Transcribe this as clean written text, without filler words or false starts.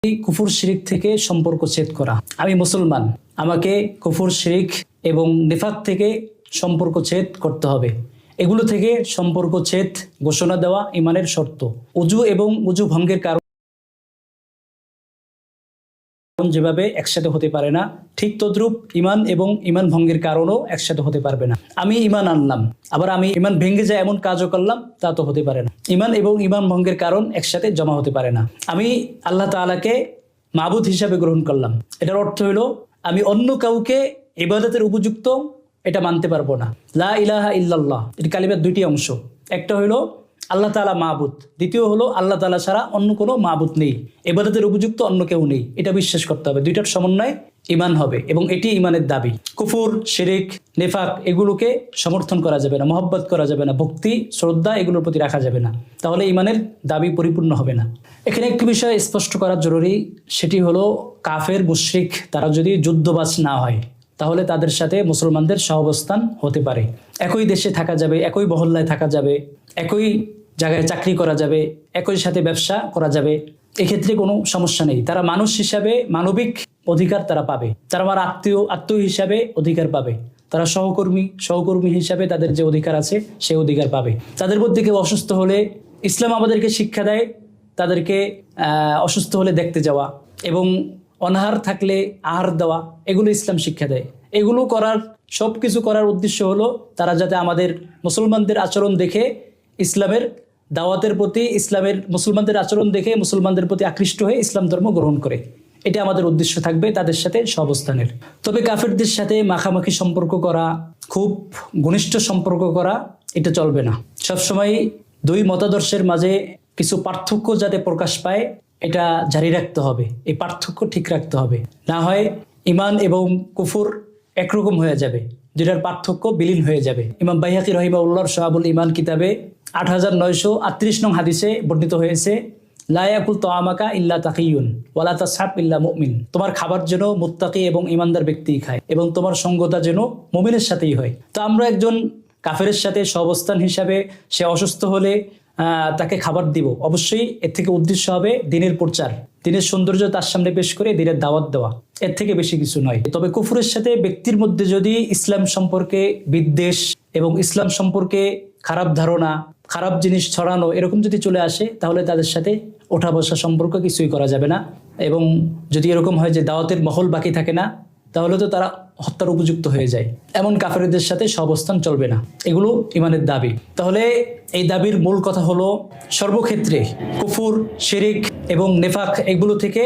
কুফর শিরিক থেকে সম্পর্ক ছেদ করা। আমি মুসলমান, আমাকে কুফর শিরিক এবং নিফাক থেকে সম্পর্ক ছেদ করতে হবে। এগুলো থেকে সম্পর্ক ছেদ ঘোষণা দেওয়া ইমানের শর্ত। উজু এবং উজু ভঙ্গের কারণ যেভাবে একসাথে হতে পারে না, ঠিক তদ্রূপ ইমান এবং ইমান ভঙ্গের কারণও একসাথে হতে পারবে না। আমি ইমান আনলাম, আবার আমি ইমান ভেঙে যায় এমন কাজও করলাম, তা তো হতে পারে না। ইমান এবং ইমান ভঙ্গের কারণ একসাথে জমা হতে পারে না। আমি আল্লাহ তাআলাকে মাবুদ হিসাবে গ্রহণ করলাম, এটার অর্থ হলো আমি অন্য কাউকে ইবাদতের উপযুক্ত এটা মানতে পারবো না। লা ইলাহা ইল্লাল্লাহ, এটি কালিমার দুইটি অংশ। একটা হলো আল্লাহ তাআলা মাবুদ, দ্বিতীয় হলো আল্লাহ তাআলা ছাড়া অন্য কোনো মাবুদ নেই, ইবাদতের উপযুক্ত অন্য কেউ নেই, এটা বিশ্বাস করতে হবে। দুইটার সমন্বয় ইমান হবে এবং এটি ইমানের দাবি। কুফর, শিরিক, নেফাক এগুলোকে সমর্থন করা যাবে না, মহব্বত করা যাবে না, ভক্তি শ্রদ্ধা এগুলোর প্রতি রাখা যাবে না, তাহলে ইমানের দাবি পরিপূর্ণ হবে না। এখানে একটি বিষয় স্পষ্ট করা জরুরি, সেটি হলো কাফের, মুশরিক তারা যদি যুদ্ধবাজ না হয় তাহলে তাদের সাথে মুসলমানদের সহাবস্থান হতে পারে। একই দেশে থাকা যাবে, একই মহল্লায় থাকা যাবে, একই জায়গায় চাকরি করা যাবে, একই সাথে ব্যবসা করা যাবে, এক্ষেত্রে কোনো সমস্যা নেই। তারা মানুষ হিসাবে মানবিক অধিকার তারা পাবে, তারা আমার আত্মীয় হিসাবে অধিকার পাবে, তারা সহকর্মী হিসাবে তাদের যে অধিকার আছে সেই অধিকার পাবে। তাদের মধ্যে কেউ অসুস্থ হলে ইসলাম আমাদেরকে শিক্ষা দেয় তাদেরকে অসুস্থ হলে দেখতে যাওয়া এবং অনাহার থাকলে আহার দেওয়া, এগুলো ইসলাম শিক্ষা দেয়। এগুলো সব কিছু করার উদ্দেশ্য হলো তারা যাতে আমাদের মুসলমানদের আচরণ দেখে ইসলামের দাওয়াতের প্রতি, মুসলমানদের আচরণ দেখে মুসলমানদের প্রতি আকৃষ্ট হয়ে ইসলাম ধর্ম গ্রহণ করে, এটা আমাদের উদ্দেশ্য থাকবে তাদের সাথে সহাবস্থানের। তবে কাফেরদের সাথে মাখামাখি সম্পর্ক করা, খুব ঘনিষ্ঠ সম্পর্ক করা, এটা চলবে না। সবসময় দুই মতাদর্শের মাঝে কিছু পার্থক্য যাতে প্রকাশ পায় এটা জারি রাখতে হবে, এই পার্থক্য ঠিক রাখতে হবে, না হয় ইমান এবং কুফর একরকম হয়ে যাবে, দুটার পার্থক্য বিলীন হয়ে যাবে। ইমাম বাইহাকি রাহিমাহুল্লাহর শাহাবুল ইমান কিতাবে 8938 নং হাদিসে বর্ণিত হয়েছে, লা ইয়াকুল তাআমাকা ইল্লা তাকিয়ুন ওয়ালা তাসহাব ইল্লা মুমিন। তোমার খাবার যেন মুত্তাকি এবং ইমানদার ব্যক্তিই খায় এবং তোমার সঙ্গতা যেন মুমিনের সাথেই হয়। তো আমরা একজন কাফেরের সাথে সহাবস্থান হিসাবে সে অসুস্থ হলে তাকে খাবার দিব, অবশ্যই এর থেকে উদ্দেশ্য হবে দিনের প্রচার, দিনের সৌন্দর্য তার সামনে পেশ করে দিনের দাওয়াত দেওয়া, এর থেকে বেশি কিছু নয়। তবে কুফরের সাথে ব্যক্তির মধ্যে যদি ইসলাম সম্পর্কে বিদ্বেষ এবং ইসলাম সম্পর্কে খারাপ ধারণা, খারাপ জিনিস ছড়ানো এরকম যদি চলে আসে তাহলে তাদের সাথে ওঠা বসা সম্পর্ক কিছুই করা যাবে না। এবং যদি এরকম হয় যে দাওয়াতের মহল বাকি থাকে না, তাহলে তো তারা হত্যার উপযুক্ত হয়ে যায়। এমন কাফেরদের সাথে সহাবস্থান চলবে না, এগুলো ইমানের দাবি। তাহলে এই দাবির মূল কথা হলো সর্বক্ষেত্রে কুফর, শিরিক এবং নেফাক এগুলো থেকে